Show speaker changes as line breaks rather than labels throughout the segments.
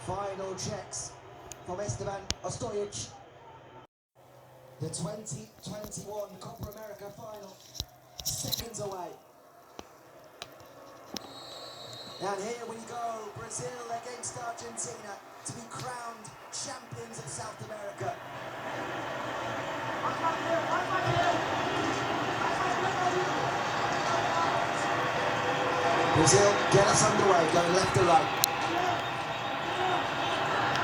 Final checks from Esteban Ostojic. The 2021 Copa America final, seconds away. And here we go, Brazil against Argentina to be crowned champions of South America. Brazil, get us underway, going left to right.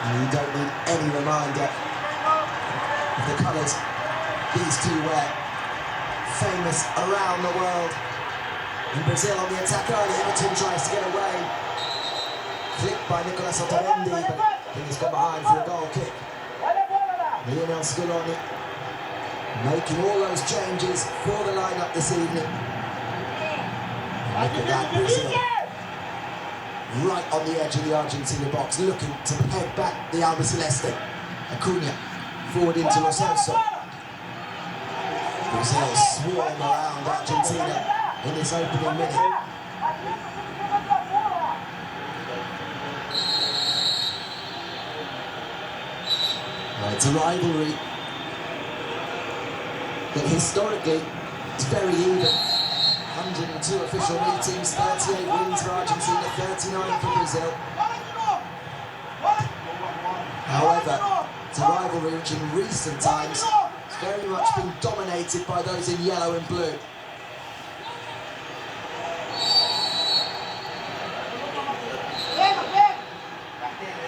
And you don't need any reminder of the colours these two wear. Famous around the world. And Brazil on the attack early. Everton tries to get away. Flicked by Nicolas Otamendi, but I think he's got behind for a goal kick. Lionel Scaloni making all those changes for the lineup this evening. Look at that, Brazil. Right on the edge of the Argentina box, looking to head back the Albiceleste. Acuna forward into Lo Celso. Brazil swarm around Argentina in this opening minute. Well, it's a rivalry that historically is very even. 102 official meetings, 38 wins for Argentina, 39 for Brazil. However, it's a rivalry which in recent times has very much been dominated by those in yellow and blue.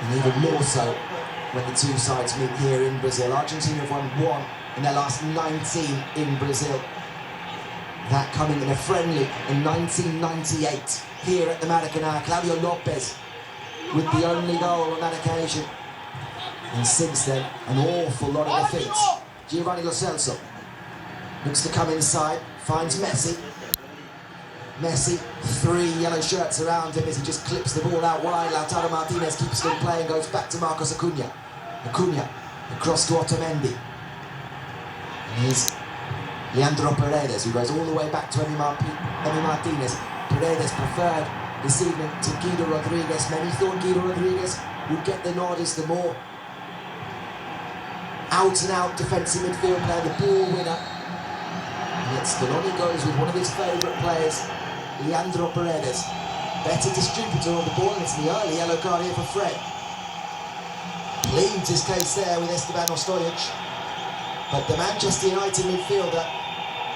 And even more so when the two sides meet here in Brazil. Argentina have won 1 in their last 19 in Brazil. That coming in a friendly in 1998 here at the Maracanã. Claudio Lopez with the only goal on that occasion. And since then, an awful lot of defeats. Giovanni Lo Celso looks to come inside, finds Messi. Messi, 3 yellow shirts around him as he just clips the ball out wide. Lautaro Martinez keeps still playing, goes back to Marcos Acuna. Acuna across to Otamendi. And here's Leandro Paredes, who goes all the way back to Emi Martinez. Paredes preferred this evening to Guido Rodriguez. Many thought Guido Rodriguez would get the nod as the more out-and-out defensive midfield player, the ball winner. And yet Scaloni goes with one of his favourite players, Leandro Paredes. Better distributor of the ball, and it's the early yellow card here for Fred. Pleads his case there with Esteban Ostojic. But the Manchester United midfielder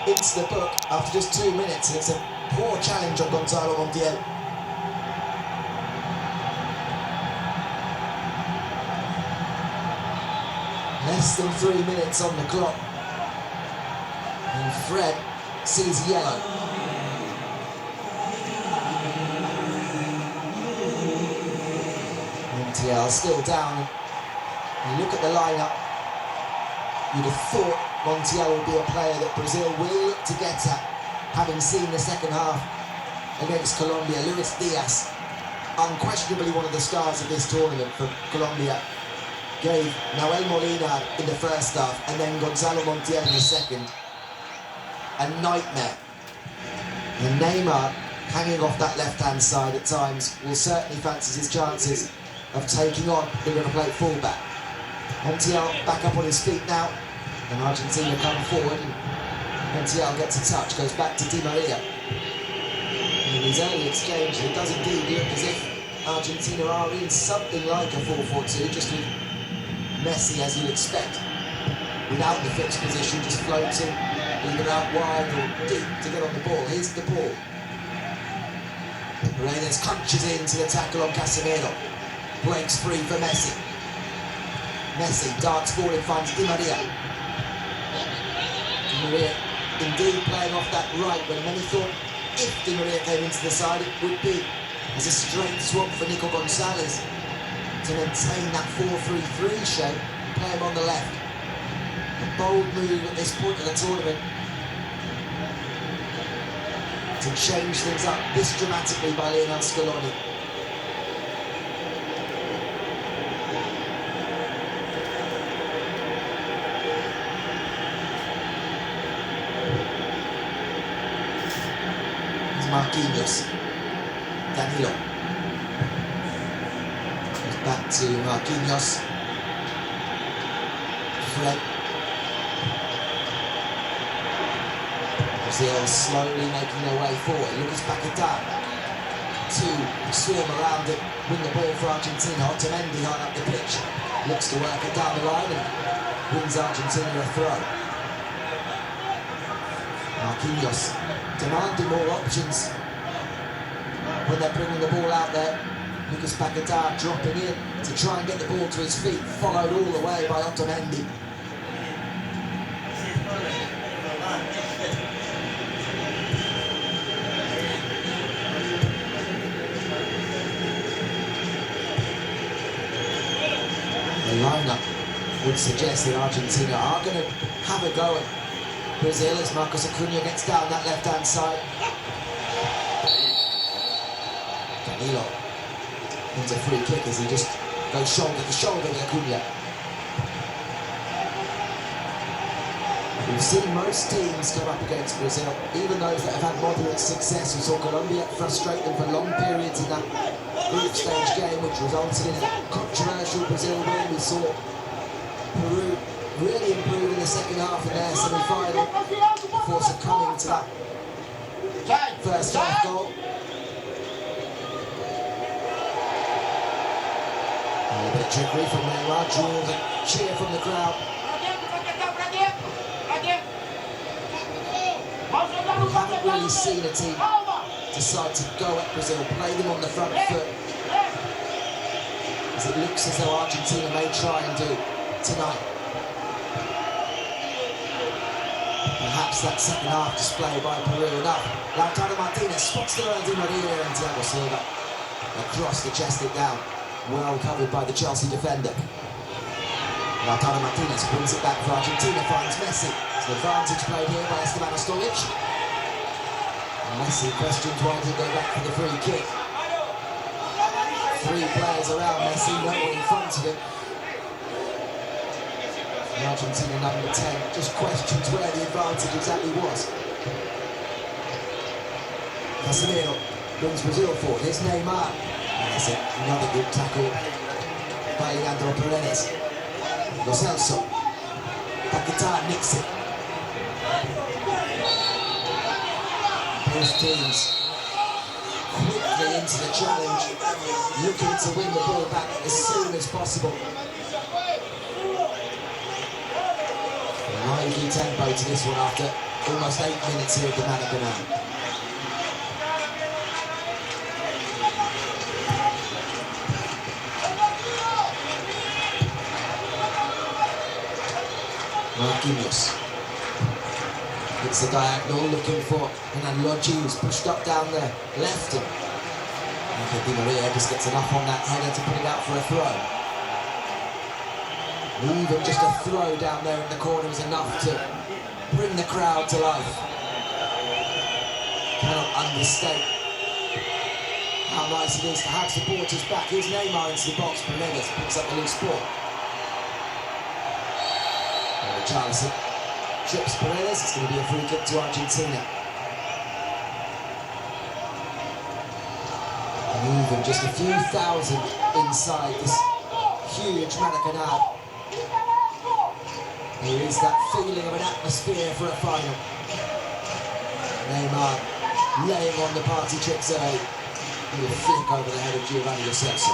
into the book after just 2 minutes, and it's a poor challenge on Gonzalo Montiel. Less than 3 minutes on the clock, and Fred sees yellow. Montiel still down. You look at the lineup, you'd have thought Montiel would be a player that Brazil will look to get at, having seen the second half against Colombia. Luis Diaz, unquestionably one of the stars of this tournament for Colombia, gave Nahuel Molina in the first half and then Gonzalo Montiel in the second a nightmare. And Neymar, hanging off that left-hand side at times, will certainly fancy his chances of taking on the River Plate fullback. Montiel back up on his feet now, and Argentina come forward, and Montiel gets a touch, goes back to Di Maria. And in his early exchange, it does indeed look as if Argentina are in something like a 4-4-2, just with Messi, as you'd expect, without the fixed position, just floating either out wide or deep to get on the ball. Here's the ball. Paredes crunches into the tackle on Casemiro, breaks free for Messi. Messi darts forward and finds Di Maria. Di Maria indeed playing off that right when many thought if Di Maria came into the side it would be as a straight swap for Nico Gonzalez to maintain that 4-3-3 shape, play him on the left. A bold move at this point of the tournament to change things up this dramatically by Lionel Scaloni. Marquinhos, Danilo, Back to Marquinhos. Fred. Brazil slowly making their way forward. Lucas Paquetá to swarm around it, win the ball for Argentina. Otamendi high up the pitch. Looks to work it down the line and wins Argentina a throw. Marquinhos demanding more options when they're bringing the ball out there. Lucas Paquetá dropping in to try and get the ball to his feet, followed all the way by Otamendi. The lineup would suggest that Argentina are going to have a go at Brazil as Marcos Acuna gets down that left-hand side. Danilo wins a free kick as he just goes shoulder to shoulder with Acuna. We've seen most teams come up against Brazil, even those that have had moderate success. We saw Colombia frustrate them for long periods in that group stage game, which resulted in a controversial Brazil win. We saw Peru really improve in the second half of their semi-final before succumbing to that first half goal. A bit of trickery from Neymar, draws a cheer from the crowd. We haven't really seen a team decide to go at Brazil, play them on the front foot, as it looks as though Argentina may try and do tonight. Perhaps that second half display by Peru enough. Lautaro Martinez spots the Di Maria and Thiago Silva across the chest it down, well covered by the Chelsea defender. Lautaro Martinez brings it back for Argentina, finds Messi. It's an advantage played here by Esteban Stolic. Messi questions why he didn't go back for the free kick. Three players around Messi, no one in front of him. The Argentina number 10 just questions where the advantage exactly was. Casemiro brings Brazil forward. Here's Neymar. And there's another good tackle by Leandro Paredes. Lo Celso. Paquetá nicks it. Both teams quickly into the challenge, looking to win the ball back as soon as possible. A lively tempo to this one after almost 8 minutes here at the Maracanã. Marquinhos. It's the diagonal, looking for Hernan Lodji, who's pushed up down the left, and Di Maria just gets enough on that header to put it out for a throw. Even just a throw down there in the corner is enough to bring the crowd to life. Cannot understate how nice it is to have supporters back. Here's Neymar into the box, Paredes picks up the loose ball. Richarlison trips Paredes, it's going to be a free kick to Argentina. Even just a few thousand inside this huge Maracanã. There is that feeling of an atmosphere for a final. Neymar laying on the party tricks with a flick over the head of Giovanni Lo Celso.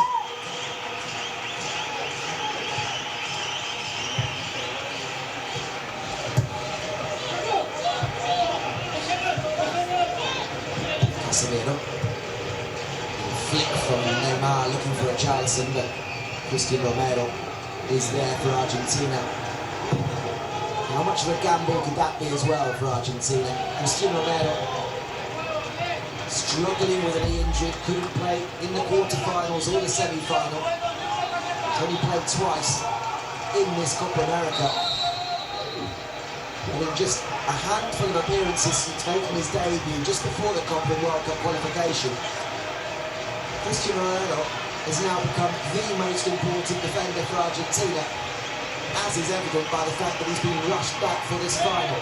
Casemiro. Flick from Neymar looking for a Richarlison, but Cristian Romero is there for Argentina. How much of a gamble could that be as well for Argentina? Cristian Romero struggling with an knee injury, couldn't play in the quarterfinals or the semi-final. He's only played twice in this Copa America. And in just a handful of appearances since making his debut just before the Copa World Cup qualification, Cristian Romero has now become the most important defender for Argentina, as is evident by the fact that he's been rushed back for this final.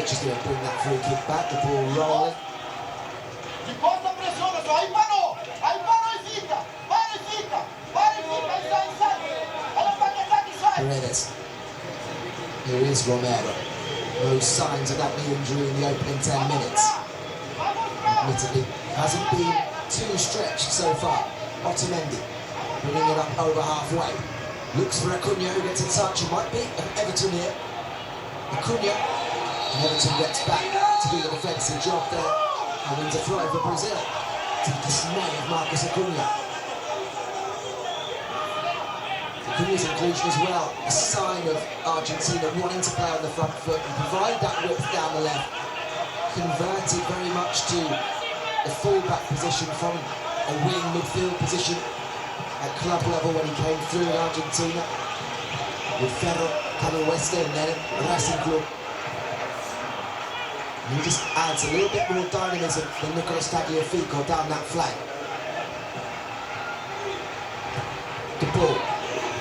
Just going to bring that free kick back, the ball rolling. Paredes. Here is Romero. No signs of that knee injury in the opening 10 minutes. Admittedly, hasn't been too stretched so far. Otamendi bringing it up over halfway. Looks for Acuna, who gets a touch. It might be Everton here. Acuna. And Everton gets back to do the defensive job there and wins a throw for Brazil, to the dismay of Marcus Acuna. Acuna's inclusion as well, a sign of Argentina wanting to play on the front foot and provide that width down the left. Converted very much to the full-back position from a wing midfield position at club level when he came through in Argentina with Ferro, Cabo Oeste and then Racing Club. And he just adds a little bit more dynamism than Nicolas Tagliafico down that flank. The ball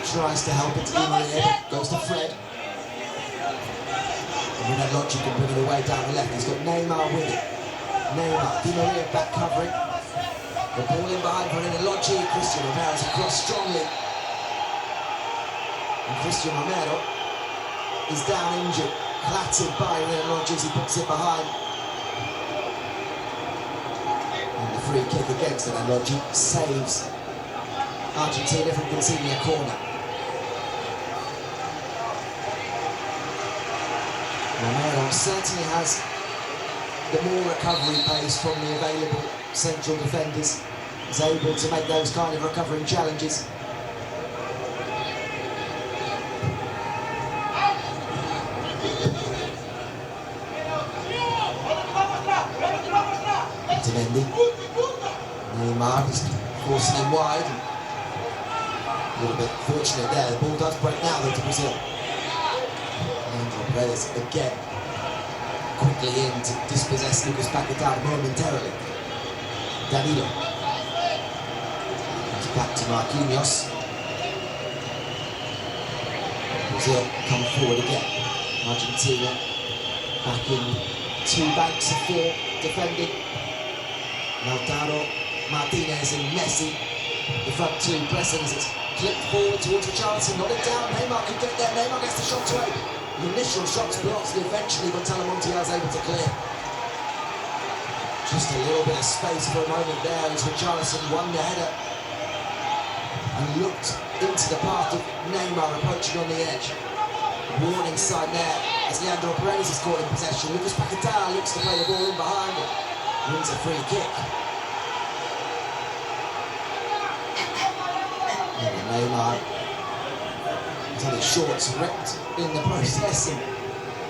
tries to help it in the air, goes to Fred. And with that logic can bring it away down the left. He's got Neymar with it. Neymar, Di Maria back covering. The ball in behind for Logi. Christian Romero's across strongly. And Christian Romero is down injured, clattered by Logi as he puts it behind. And the free kick against Logi saves Argentina from conceding a corner. Romero certainly has the more recovery pace from the available central defenders. Is able to make those kind of recovering challenges. Otamendi. Neymar is forcing him wide. A little bit fortunate there. The ball does break now though to Brazil. Paredes again quickly in to dispossess Lucas Paquetá momentarily. Danilo goes back to Marquinhos. Brazil come forward again. Argentina back in two banks of four defending. Lautaro, Martinez and Messi, the front two pressing as it's clipped forward towards Richarlison, not it down. Neymar can get there. Neymar gets the shot away. The initial shots blocked and eventually Gonzalo Montiel's able to clear. Just a little bit of space for a moment there as Richarlison won the header and looked into the path of Neymar approaching on the edge. Warning sign there as Leandro Paredes is caught in possession. Lucas Paquetá looks to play the ball in behind it. Wins a free kick. And Neymar has had his shorts ripped in the process, and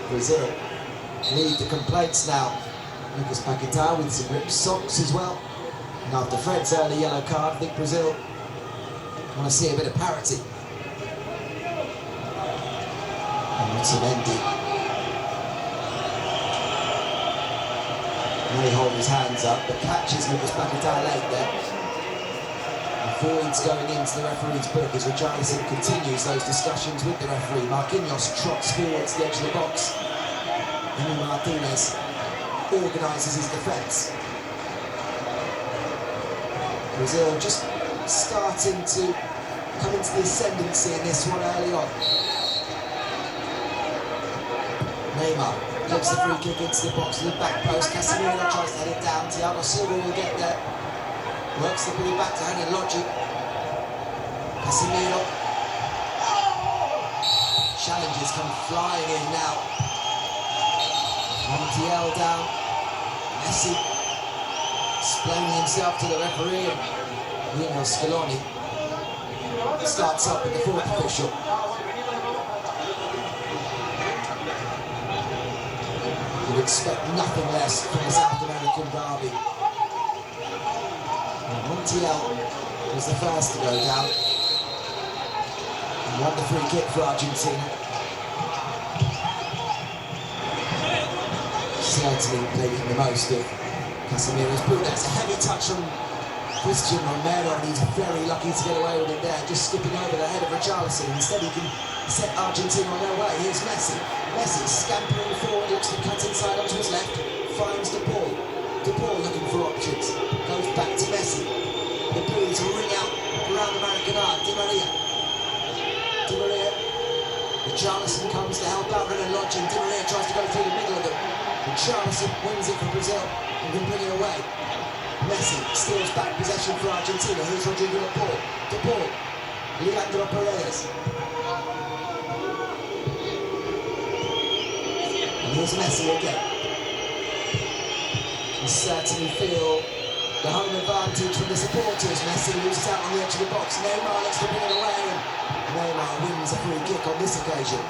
Brazil lead the complaints now. Lucas Paquetá with some ripped socks as well. And after Fred's early yellow card, I think Brazil want to see a bit of parity. And Otamendi may hold his hands up, but catches Lucas Paquetá late there. Voids going into the referee's book as Richarlison continues those discussions with the referee. Marquinhos trots forwards to the edge of the box. And Martinez organises his defence. Brazil just starting to come into the ascendancy in this one early on. Neymar flips the free kick into the box to the back post. Casemiro tries to head it down. Thiago Silva will get there. Works the ball back to Logi. Casemiro. Challenges come flying in now. Montiel down. Messi explaining himself to the referee. And Lino Scaloni starts up with the fourth official. You'd expect nothing less from the South American derby. Montiel was the first to go down. And won the free kick for Argentina. Certainly making the most of Casemiro's boot. That's a heavy touch from Christian Romero, and he's very lucky to get away with it there, just skipping over the head of Richarlison. Instead he can set Argentina on their way. Here's Messi. Messi scampering forward, looks to cut inside onto his left, finds De Paul. De Paul looking for options, goes back to Messi. The boos ring out around the Maracanã. Di Maria. Di Maria. Richarlison comes to help out Renan Lodge, and Di Maria tries to go through the middle of them. Richarlison wins it for Brazil and can bring it away. Messi steals back possession for Argentina. Here's Rodrigo De Paul. De Paul. Leandro Paredes. And here's Messi again. You certainly feel the home advantage from the supporters. Messi loses out on the edge of the box. Neymar looks to bring it away, and Neymar wins a free kick on this occasion.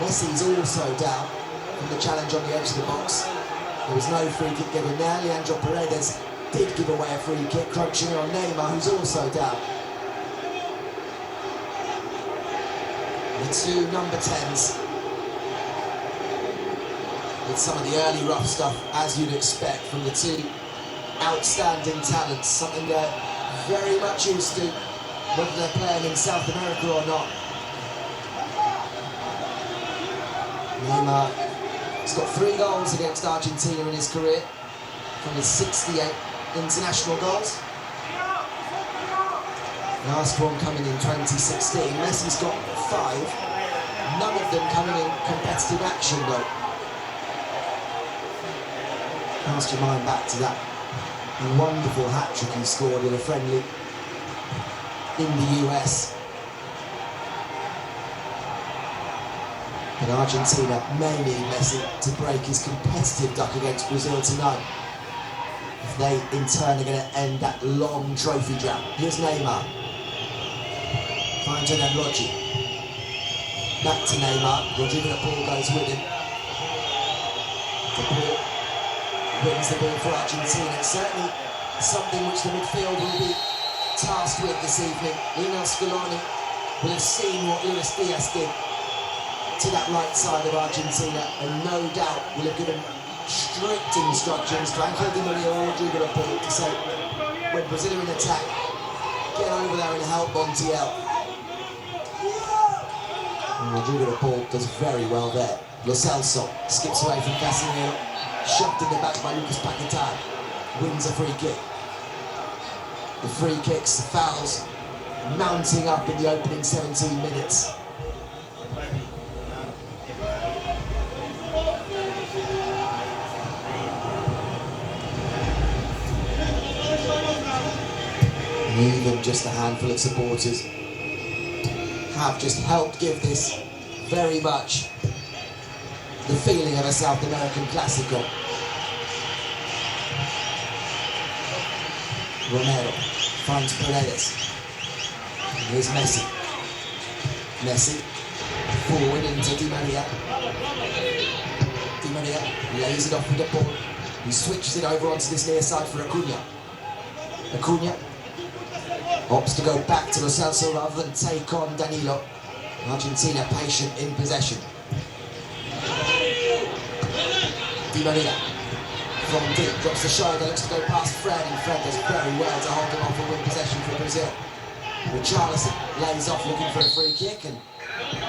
Messi's also down from the challenge on the edge of the box. There was no free kick given there. Leandro Paredes did give away a free kick, crunching on Neymar, who's also down. The two number 10s. With some of the early rough stuff, as you'd expect from the two outstanding talents, something they're very much used to, whether they're playing in South America or not. Neymar has got 3 goals against Argentina in his career, from his 68 international goals. Last one coming in 2016. Messi's got 5, none of them coming in competitive action though. Cast your mind back to that wonderful hat-trick he scored in a friendly in the US. But Argentina may need Messi to break his competitive duck against Brazil tonight, if they in turn are going to end that long trophy drought. Here's Neymar. Finds Renan Lodge. Back to Neymar. Rodrigo De Paul goes with him. De Paul wins the ball for Argentina. It's certainly something which the midfield will be tasked with this evening. Lionel Scaloni will have seen what Luis Diaz did to that right side of Argentina, and no doubt will have given strict instructions to Angel Di Maria or Rodrigo De Paul to say, when Brazil are in attack, get over there and help Montiel. And Rodrigo De Paul does very well there. Lo Celso skips away from Casemiro, shoved in the back by Lucas Paquetá, wins a free kick. The free kicks, the fouls, mounting up in the opening 17 minutes. Even just a handful of supporters have just helped give this very much the feeling of a South American Clásico. Romero finds Paredes. And here's Messi. Messi forward into Di Maria. Di Maria lays it off with De Paul. He switches it over onto this near side for Acuna. Acuna opts to go back to Lo Celso rather than take on Danilo. Argentina patient in possession. Di Maria from deep, drops the shoulder, looks to go past Fred, and Fred does very well to hold him off and win possession for Brazil. Richarlison lays off looking for a free kick and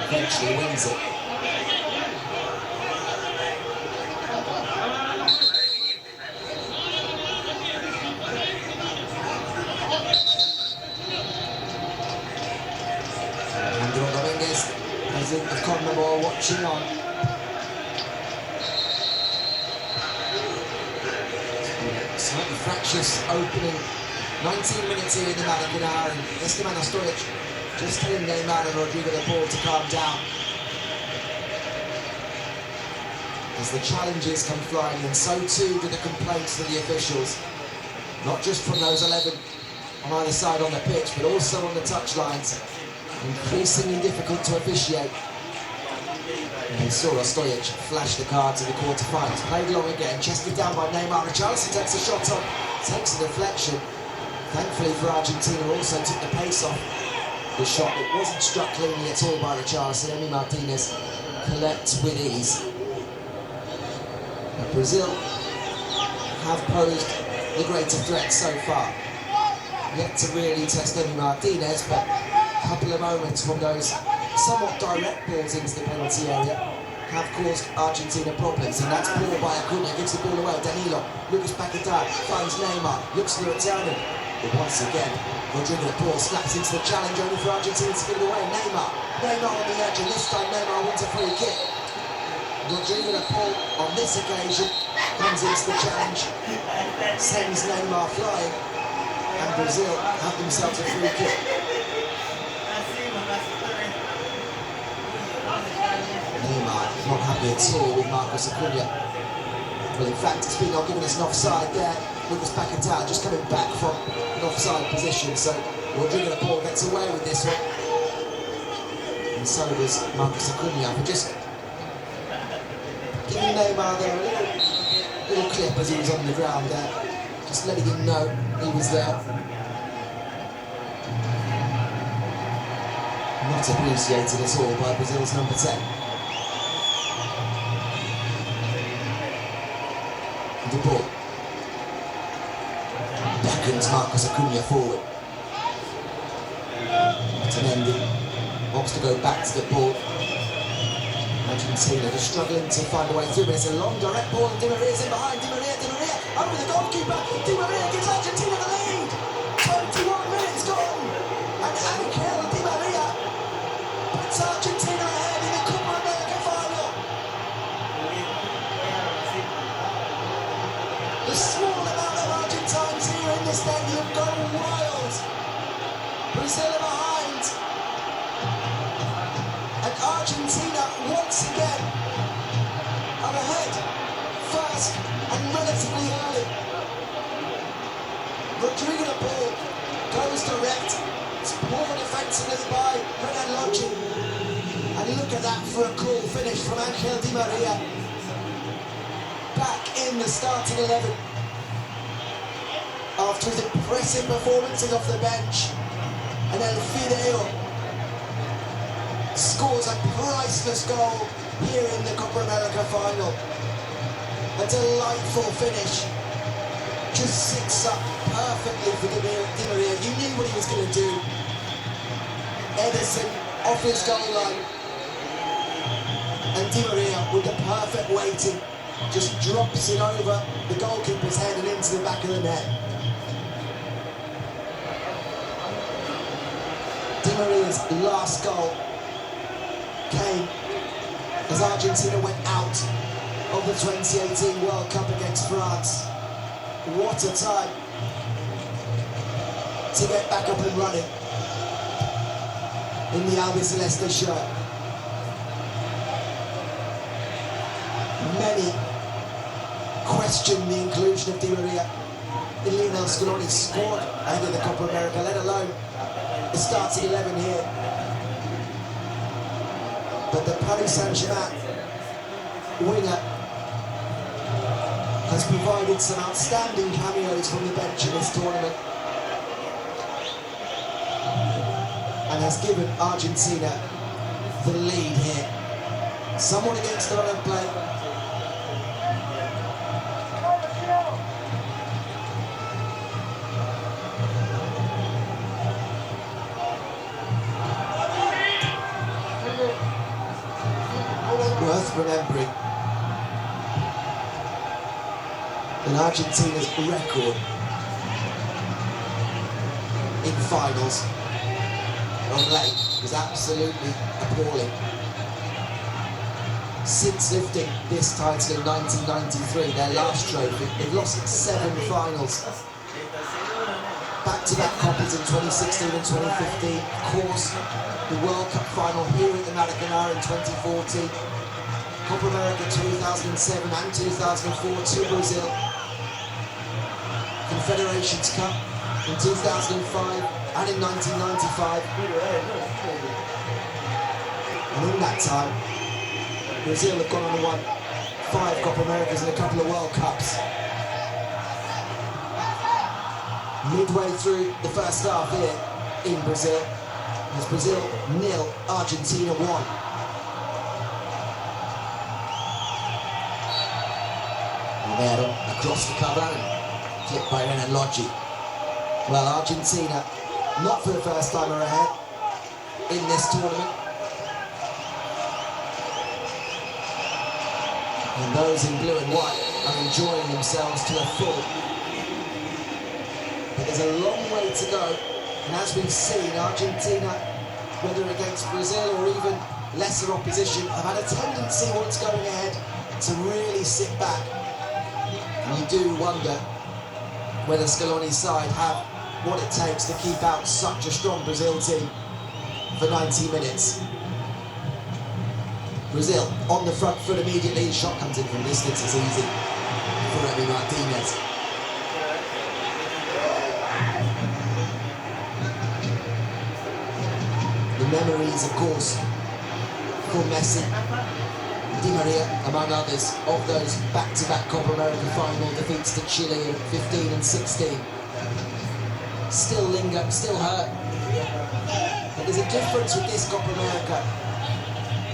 eventually wins it. President of CONMEBOL watching on. Slightly fractious opening 19 minutes here in the Maracanã, and Esteban Stojic just telling Neymar and Rodrigo De Paul to calm down. As the challenges come flying in, so too do the complaints to the officials. Not just from those 11 on either side on the pitch, but also on the touchlines. Increasingly difficult to officiate. And we saw Stojic flash the cards in the quarterfinals. Played long again, chested down by Neymar. Richarlison takes a shot on, takes a deflection. Thankfully for Argentina, also took the pace off the shot. It wasn't struck cleanly at all by Richarlison. Emi Martinez collects with ease. But Brazil have posed the greater threat so far. Yet to really test Emi Martinez, but a couple of moments from those somewhat direct balls into the penalty area have caused Argentina problems, and that's ball by Acuna, gives the ball away. Danilo, Lucas Paquetá finds Neymar, looks for Italian, but once again, Rodrigo de Paul snaps into the challenge only for Argentina to give it away. Neymar on the edge, and this time Neymar wins a free kick. Rodrigo de Paul, on this occasion, comes into the challenge, sends Neymar flying, and Brazil have themselves a free kick. Neymar not happy at all with Marcos Acuna. Well, in fact, it's been not given us an offside there. Lucas Paquetá just coming back from an offside position, so Rodrigo de Paul gets away with this one. And so does Marcos Acuna, for just giving Neymar there a little clip as he was on the ground there, just letting him know he was there. Not appreciated at all by Brazil's number 10. De Paul beckons Marcos Acuna forward. Otamendi wants to go back to the ball. Argentina just struggling to find a way through, but it's a long direct ball, and Di Maria's in behind. Di Maria over the goalkeeper. Di Maria gives Argentina the lead. 21 minutes gone, and Angel Di Maria puts Argentina ahead in the Copa America final. The small amount of Argentines here in the stadium go wild. Brazil are behind, and Argentina once again are ahead, first and relatively early. Rodrigo de Paul goes direct, it's more defensively by Renan Lodge, and look at that for a cool finish from Angel Di Maria. Back in the starting 11 after his impressive performances off the bench, and El Fideo scores a priceless goal here in the Copa America final. A delightful finish, just sits up perfectly for Di Maria. You knew what he was going to do. Edison off his goal line, and Di Maria with the perfect weighting just drops it over the goalkeeper's head and into the back of the net. Di Maria's last goal came as Argentina went out of the 2018 World Cup against France. What a time to get back up and running in the Albiceleste shirt. Many question the inclusion of Di Maria in Lionel Scaloni's squad ahead of the Copa America, let alone the starting 11 here. But the Paris Saint-Germain winger has provided some outstanding cameos from the bench in this tournament, and has given Argentina the lead here. Someone against the run of play. Worth remembering that Argentina's record in finals of late is absolutely appalling. Since lifting this title in 1993, their last trophy, they've lost 7 finals. Back-to-back copies in 2016 and 2015. Of course, the World Cup final here at the Maracanã in 2014. Copa America 2007 and 2004 to Brazil. Confederations Cup in 2005 and in 1995. And in that time, Brazil have gone on and won 5 Copa Americas and a couple of World Cups. Midway through the first half here in Brazil, as Brazil 0, Argentina 1. Romero across the cover and flipped by Renan Lodgi. Well, Argentina, not for the first time are ahead in this tournament. And those in blue and white are enjoying themselves to the full. But there's a long way to go, and as we've seen, Argentina, whether against Brazil or even lesser opposition, have had a tendency once going ahead to really sit back. And you do wonder whether Scaloni's side have what it takes to keep out such a strong Brazil team for 90 minutes. Brazil on the front foot immediately. The shot comes in from distance, it's easy for Emi Martinez. The memories, of course, for Messi, Di Maria, among others, of those back-to-back Copa America final defeats to Chile in 15 and 16. Still linger, still hurt. But there's a difference with this Copa America,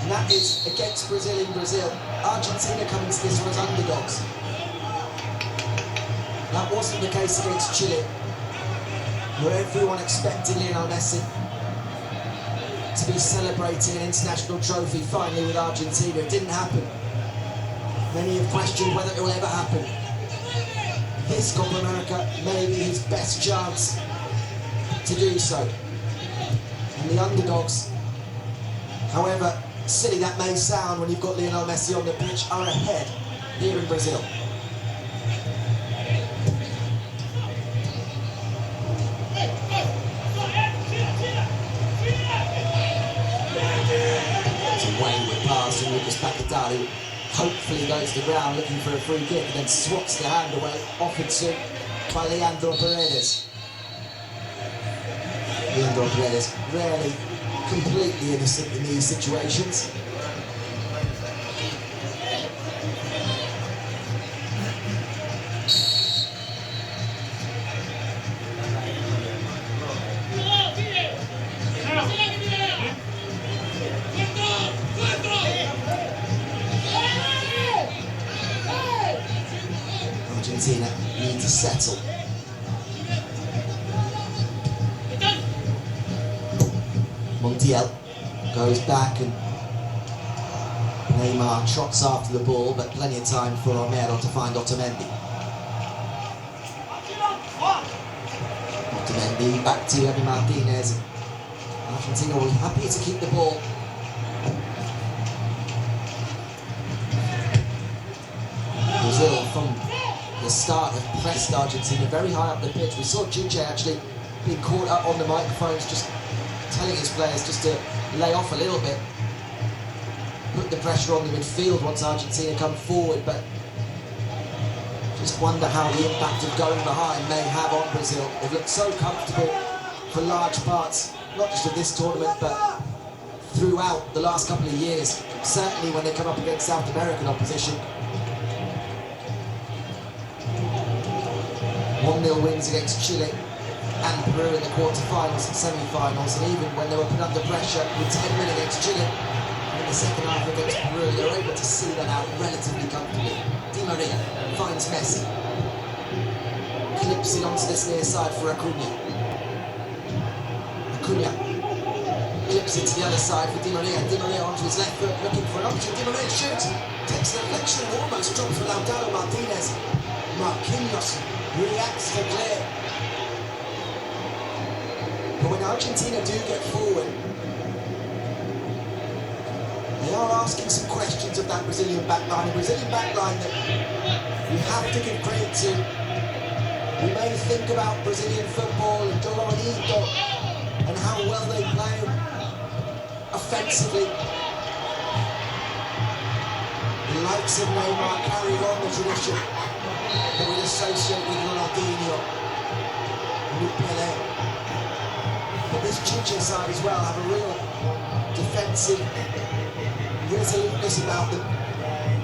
and that is against Brazil in Brazil. Argentina come into this one as underdogs. That wasn't the case against Chile, where everyone expected Lionel Messi to be celebrating an international trophy finally with Argentina. It didn't happen. Many have questioned whether it will ever happen. This Copa America may be his best chance to do so. And the underdogs, however silly that may sound when you've got Lionel Messi on the pitch, are ahead here in Brazil. Who hopefully goes to the ground looking for a free kick and then swats the hand away, offered to by Leandro Paredes. Leandro Paredes rarely completely innocent in these situations. Argentina need to settle. Montiel goes back and Neymar trots after the ball, but plenty of time for Romero to find Otamendi. Otamendi back to Emi Martinez. Argentina will be happy to keep the ball. Brazil from the start have pressed Argentina very high up the pitch. We saw Chiche actually being caught up on the microphones, just telling his players just to lay off a little bit, put the pressure on the midfield once Argentina come forward, but just wonder how the impact of going behind may have on Brazil. They've looked so comfortable for large parts, not just of this tournament, but throughout the last couple of years, certainly when they come up against South American opposition. 1-0 wins against Chile and Peru in the quarter-finals and semi-finals, and even when they were put under pressure with 10 men against Chile in the second half against Peru, they were able to see that out relatively comfortably. Di Maria finds Messi, clips it onto this near side for Acuna. Acuna clips it to the other side for Di Maria. Di Maria onto his left foot, looking for an option. Di Maria shoots, takes the deflection, almost drops for Lautaro Martinez. Marquinhos reacts to clear. But when Argentina do get forward, they are asking some questions of that Brazilian backline. A Brazilian backline that you have to give credit to. We may think about Brazilian football and Dolorito and how well they play offensively. The likes of Neymar carried on the tradition that we associate with Ronaldinho and with Pelé. But this Chiche side as well have a real defensive resoluteness about them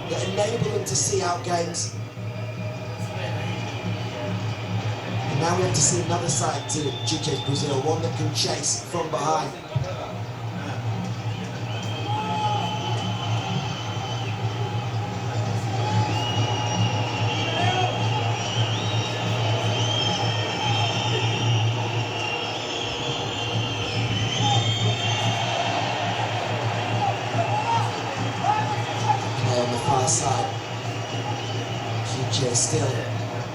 that enable them to see out games. And now we have to see another side to Chiche's Brazil, one that can chase from behind. side. Future still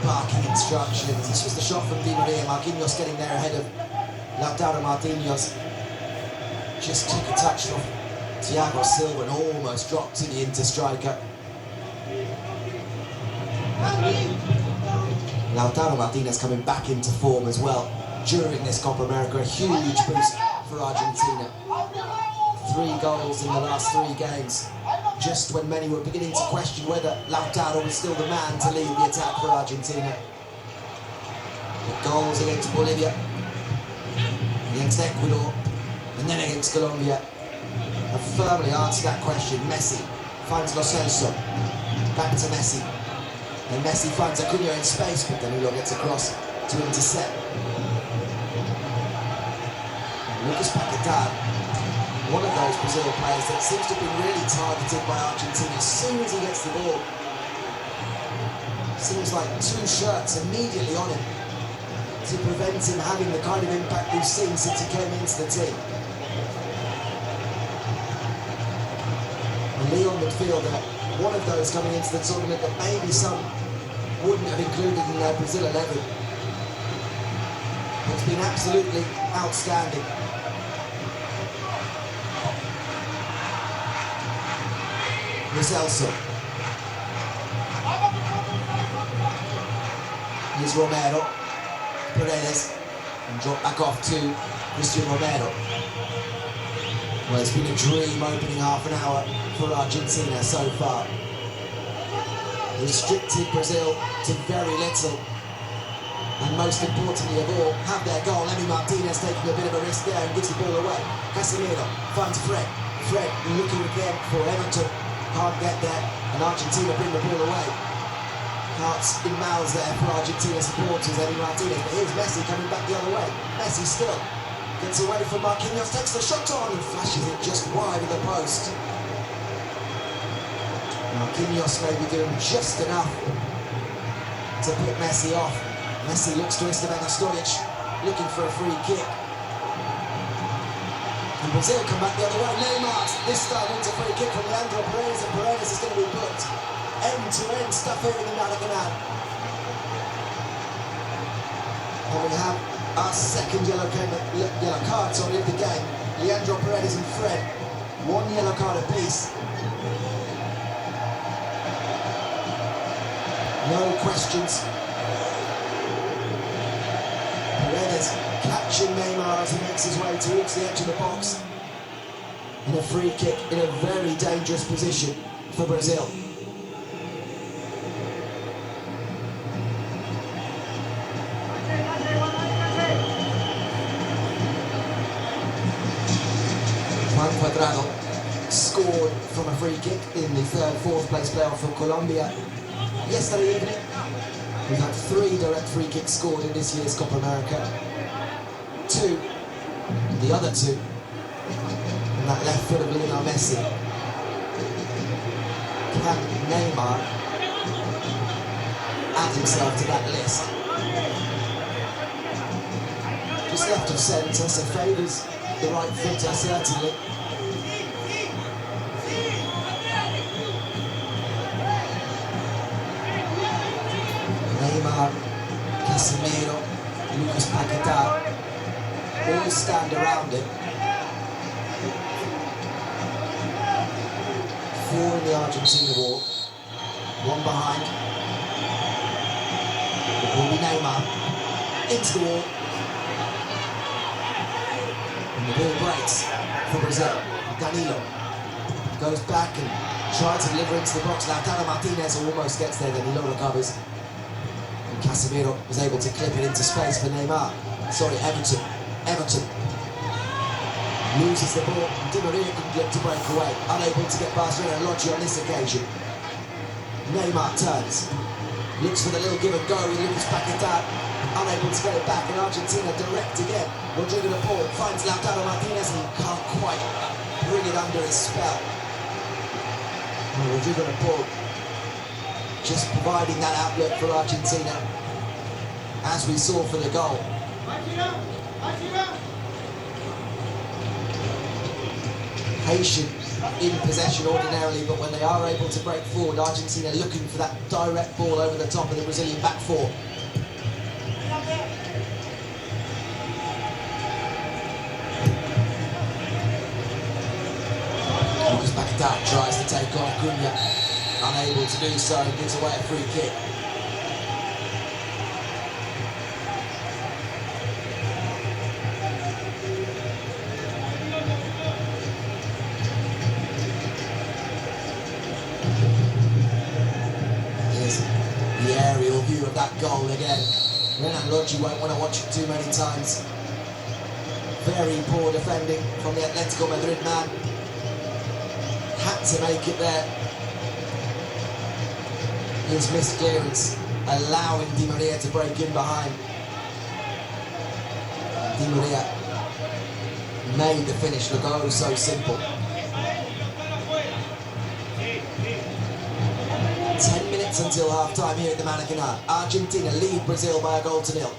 barking instructions. It's just a shot from Di Maria. Marquinhos getting there ahead of Lautaro Martinez. Just took a touch off Thiago Silva and almost dropped to the inter-striker. Lautaro Martinez coming back into form as well during this Copa America. A huge boost for Argentina. 3 goals in the last 3 games. Just when many were beginning to question whether Lautaro was still the man to lead the attack for Argentina. The goals against Bolivia, against Ecuador, and then against Colombia have firmly answered that question. Messi finds Lo Celso, back to Messi. And Messi finds Acuna in space, but Danilo gets across to intercept. Lucas Paquetá, one of those Brazil players that seems to be really targeted by Argentina as soon as he gets the ball. Seems like 2 shirts immediately on him to prevent him having the kind of impact we've seen since he came into the team. And Leon midfielder, one of those coming into the tournament that maybe some wouldn't have included in their Brazil 11. It's been absolutely outstanding. Lo Celso. Here's Romero. Paredes. And drop back off to Christian Romero. Well, it's been a dream opening half an hour for Argentina so far. Restricted Brazil to very little. And most importantly of all, have their goal. Emi Martinez taking a bit of a risk there and gives the ball away. Casemiro finds Fred. Fred looking again for Everton. Can't get there. And Argentina bring the ball away. Hearts in mouths there for Argentina supporters. Emi Martinez. But here's Messi coming back the other way. Messi still gets away from Marquinhos. Takes the shot on and flashes it just wide of the post. Marquinhos may be doing just enough to put Messi off. Messi looks to Esteban Asturias, looking for a free kick. And Brazil come back the other way. Neymar this time wins a free kick from Leandro Paredes, and Paredes is going to be put end-to-end stuff here in the Maracanã. And we have our second yellow card of the game. Leandro Paredes and Fred, 1 yellow card apiece. No questions. Paredes catching Neymar as he makes his way towards the edge of the box. And a free kick in a very dangerous position for Brazil. Juan Cuadrado scored from a free kick in the 3rd, 4th place playoff for Colombia yesterday evening. We've had 3 direct free kicks scored in this year's Copa America. 2, the other 2, and that left foot of Lionel Messi. Can Neymar add himself to that list? Just left of centre, so favours the right footer certainly. Neymar, Casemiro, Lucas Paquetá all stand around him. 4 in the Argentina wall, 1 behind. It will be Neymar into the wall. And the ball breaks for Brazil. Danilo goes back and tries to deliver into the box. Lautaro Martinez almost gets there, Danilo recovers. Casemiro was able to clip it into space for Neymar. Sorry, Everton. Everton loses the ball. Di Maria can look to break away. Unable to get past Lodge on this occasion. Neymar turns. Looks for the little give and go with Lucas Paquetá. Unable to get it back, and Argentina direct again. Rodrigo de Paul finds Lautaro Martinez and he can't quite bring it under his spell. And Rodrigo de Paul just providing that outlet for Argentina, as we saw for the goal. patient in possession ordinarily, but when they are able to break forward, Argentina looking for that direct ball over the top of the Brazilian back four. Lucas Paquetá tries to take on Cunha, unable to do so, and gives away a free kick. The aerial view of that goal again. Renan Lodge won't want to watch it too many times. Very poor defending from the Atletico Madrid man. Had to make it there. His missed clearance, allowing Di Maria to break in behind. Di Maria made the finish look oh so simple. 10 minutes until half-time here at the Maracanã. Argentina lead Brazil by a goal to nil.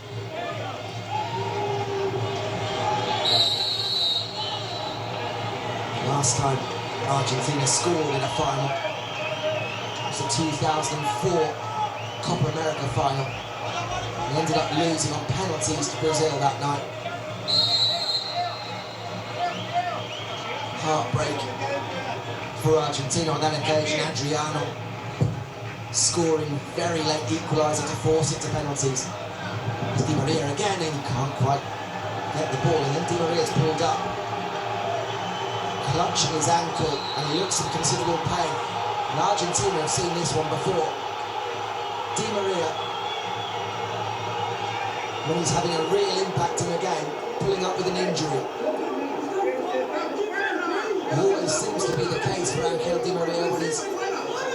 Last time Argentina scored in a final was the 2004 Copa America final. They ended up losing on penalties to Brazil that night. Heartbreak for Argentina on that occasion. Adriano scoring very late equaliser to force it to penalties. It's Di Maria again, and he can't quite get the ball, and then Di Maria's pulled up, clutching his ankle, and he looks in considerable pain. And Argentina have seen this one before. Di Maria, when he's having a real impact in the game, pulling up with an injury. It always seems to be the case for Angel Di Maria when he's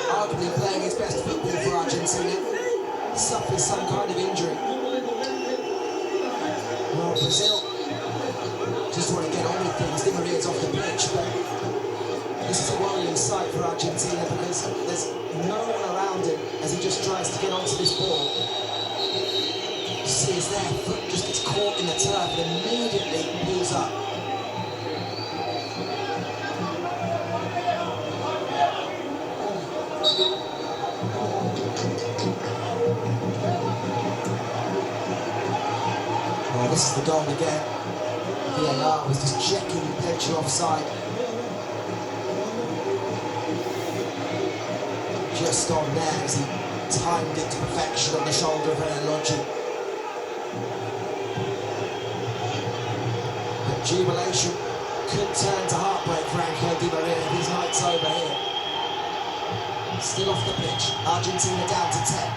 arguably playing his best football for Argentina. He suffers some kind of injury. Well, Brazil just want to get on with things. Di Maria's off the pitch, but this is a worrying sight for Argentina because there's no one around him as he just tries to get onto this ball. You see his left foot just gets caught in the turf and immediately pulls up. Oh, this is the goal again. VAR was just checking potential offside. Just on there as he timed it to perfection on the shoulder of Renan Lodge. But jubilation could turn to heartbreak for Angel Di Maria if his night's over here. Still off the pitch, Argentina down to 10.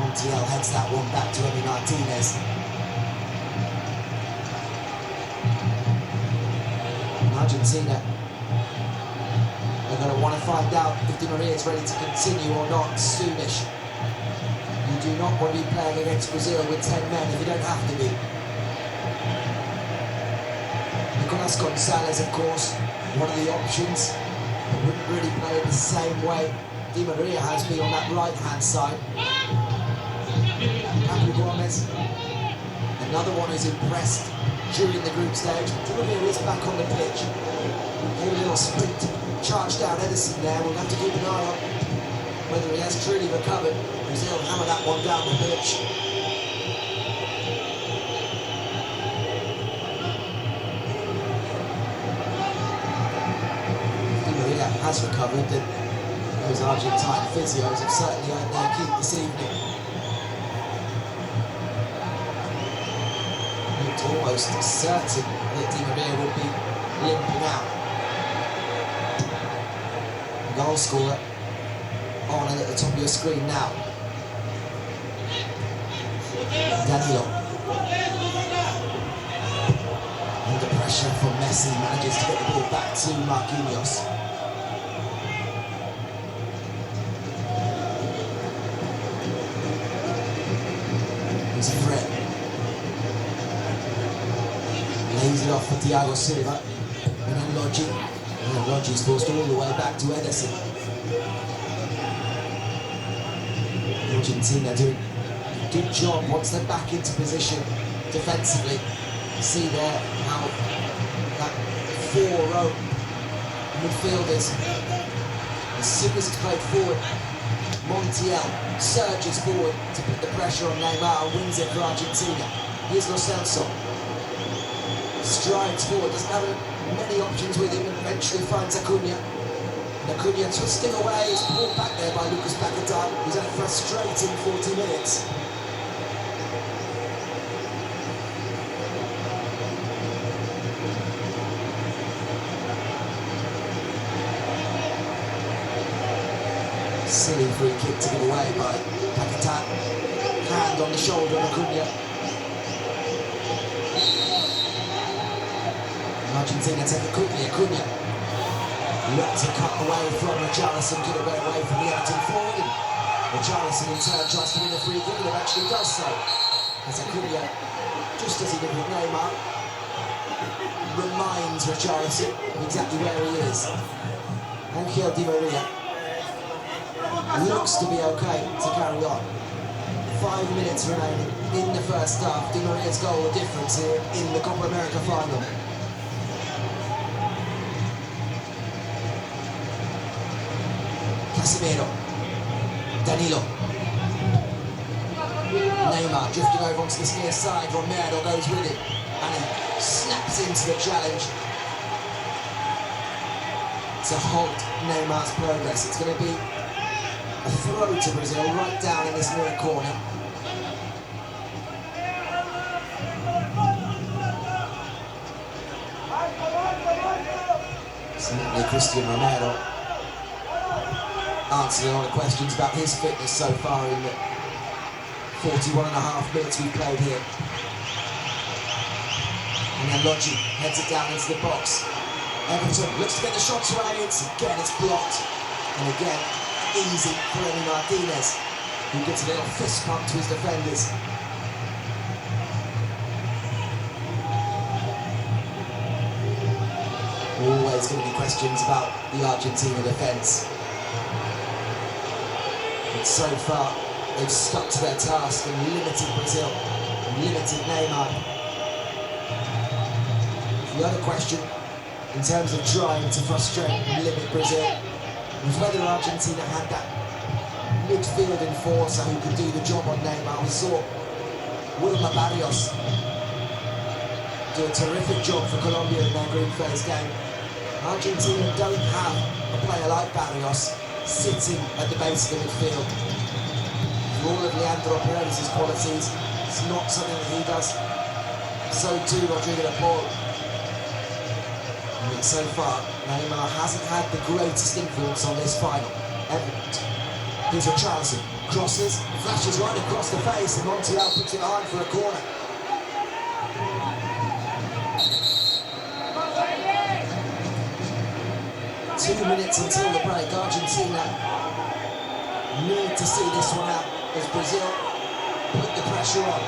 Montiel heads that one back to Emi Martinez. Argentina are going to want to find out if Di Maria is ready to continue or not soonish. You do not want to be playing against Brazil with 10 men if you don't have to be. Nicolas Gonzalez, of course, one of the options, but wouldn't really play it the same way Di Maria has been on that right-hand side. Papu Gomez, another one who's impressed during the group stage. Di Maria is back on the pitch. A little sprint, charge down Edison there. We'll have to keep an eye on whether he has truly recovered. Brazil hammer that one down the pitch. Di Maria has recovered, and those Argentine physios have certainly earned their keep this evening. Almost certain that Di Maria would be limping out. The goal scorer on and at the top of your screen now. Danilo. Under pressure from Messi, manages to get the ball back to Marquinhos. He's a threat. Lays it off for Thiago Silva, and then Lodge. And Lodge is forced all the way back to Edison. Argentina doing a good job once they're back into position defensively. See there how that 4-row midfielders. As soon as it's played forward, Montiel surges forward to put the pressure on Neymar and wins it for Argentina. Here's Lo Celso. Strides forward, doesn't have many options with him, and eventually finds Acuna. And Acuna twisting away, is pulled back there by Lucas Paquetá, who's had a frustrating 40 minutes. Silly free kick to give away by Paquetá. Hand on the shoulder of Acuna. Argentina take it quickly. Acuna looked to cut away from Richarlison, could have got away from the Everton forward. Richarlison in turn tries to win a free kick and eventually does so. As Acuna, just as he did with Neymar, reminds Richarlison of exactly where he is. Angel Di Maria looks to be okay to carry on. 5 minutes remaining in the first half. Di Maria's goal the difference here in the Copa America final. Casemiro, Danilo, Neymar drifting over onto this near side. Romero goes with it and he snaps into the challenge to halt Neymar's progress. It's going to be a throw to Brazil right down in this near corner. Certainly Cristian Romero answering a lot of questions about his fitness so far in the 41.5 minutes we've played here. And then Lodgy heads it down into the box. Everton looks to get the shots away. Again, it's blocked. And again, easy for Emi Martinez, who gets a little fist pump to his defenders. Always going to be questions about the Argentina defence. But so far, they've stuck to their task and limited Brazil, and limited Neymar. The other question, in terms of trying to frustrate and limit Brazil, was whether Argentina had that midfield enforcer who could do the job on Neymar. We saw Wilmer Barrios do a terrific job for Colombia in their group phase game. Argentina don't have a player like Barrios sitting at the base of the midfield. For all of Leandro Paredes' qualities, it's not something that he does. So too Rodrigo de Paul. And so far, Neymar hasn't had the greatest influence on this final. Here's Richarlison, crosses, flashes right across the face, and Montiel puts it behind for a corner. Two minutes until the break. Argentina need to see this one out as Brazil put the pressure on.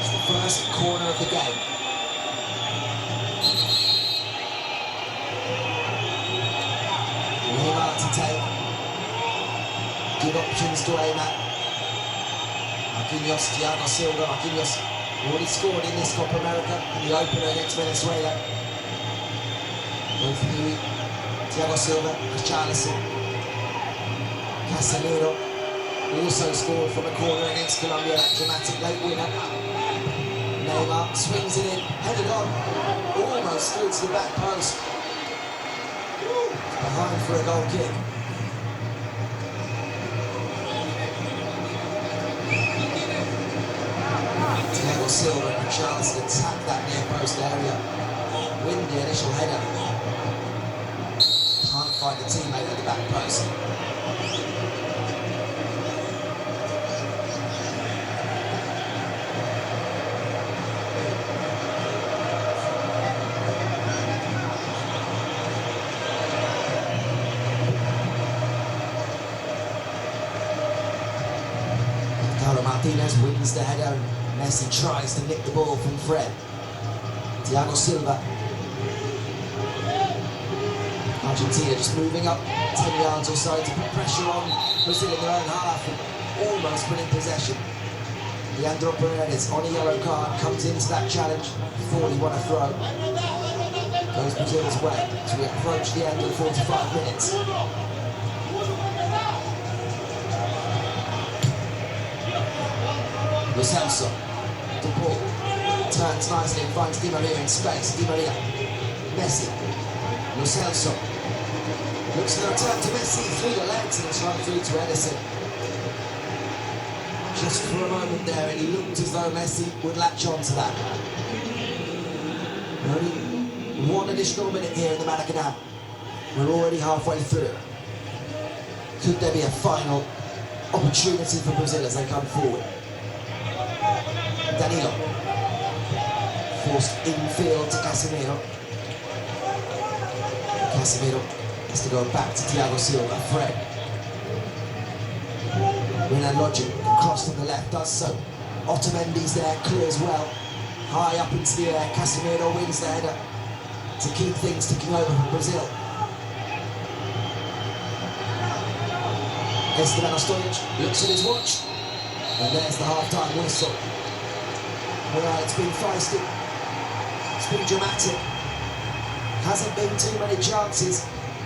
It's the first corner of the game. Neymar to take. Good options to aim at. Marquinhos, Thiago Silva. Marquinhos already scored in this Copa America in the opener against Venezuela. Both Louis, Thiago Silva, Richarlison. Casemiro also scored from a corner against Colombia, that dramatic late winner. Neymar swings it in, headed on, almost through to the back post. Behind for a goal kick. Thiago Silva and Richarlison attack that near post area. Win the initial header. Can't find a teammate at the back post. Martinez wins the header. Messi tries to nick the ball from Fred. Thiago Silva. Argentina just moving up 10 yards or so to put pressure on Brazil in their own half and almost winning possession. Leandro Paredes on a yellow card comes into that challenge before he won a throw. Goes Brazil's way as we approach the end of the 45 minutes. Lo Celso, De Paul, turns nicely and finds Di Maria in space. Di Maria, Messi, Lo Celso, looks to return to Messi through the legs and it's run through to Edison. Just for a moment there, it looked as though Messi would latch on to that. Only one additional minute here in the Maracanã. We're already halfway through. Could there be a final opportunity for Brazil as they come forward? Danilo, forced infield to Casemiro. Casemiro has to go back to Thiago Silva. Fred. Renan Logic, crossed on the left, does so. Otamendi's there, clears well. High up into the air, Casemiro wins the header to keep things ticking over for Brazil. Esteban Ostojic looks at his watch, and there's the half-time whistle. Well, it's been feisty, it's been dramatic. Hasn't been too many chances.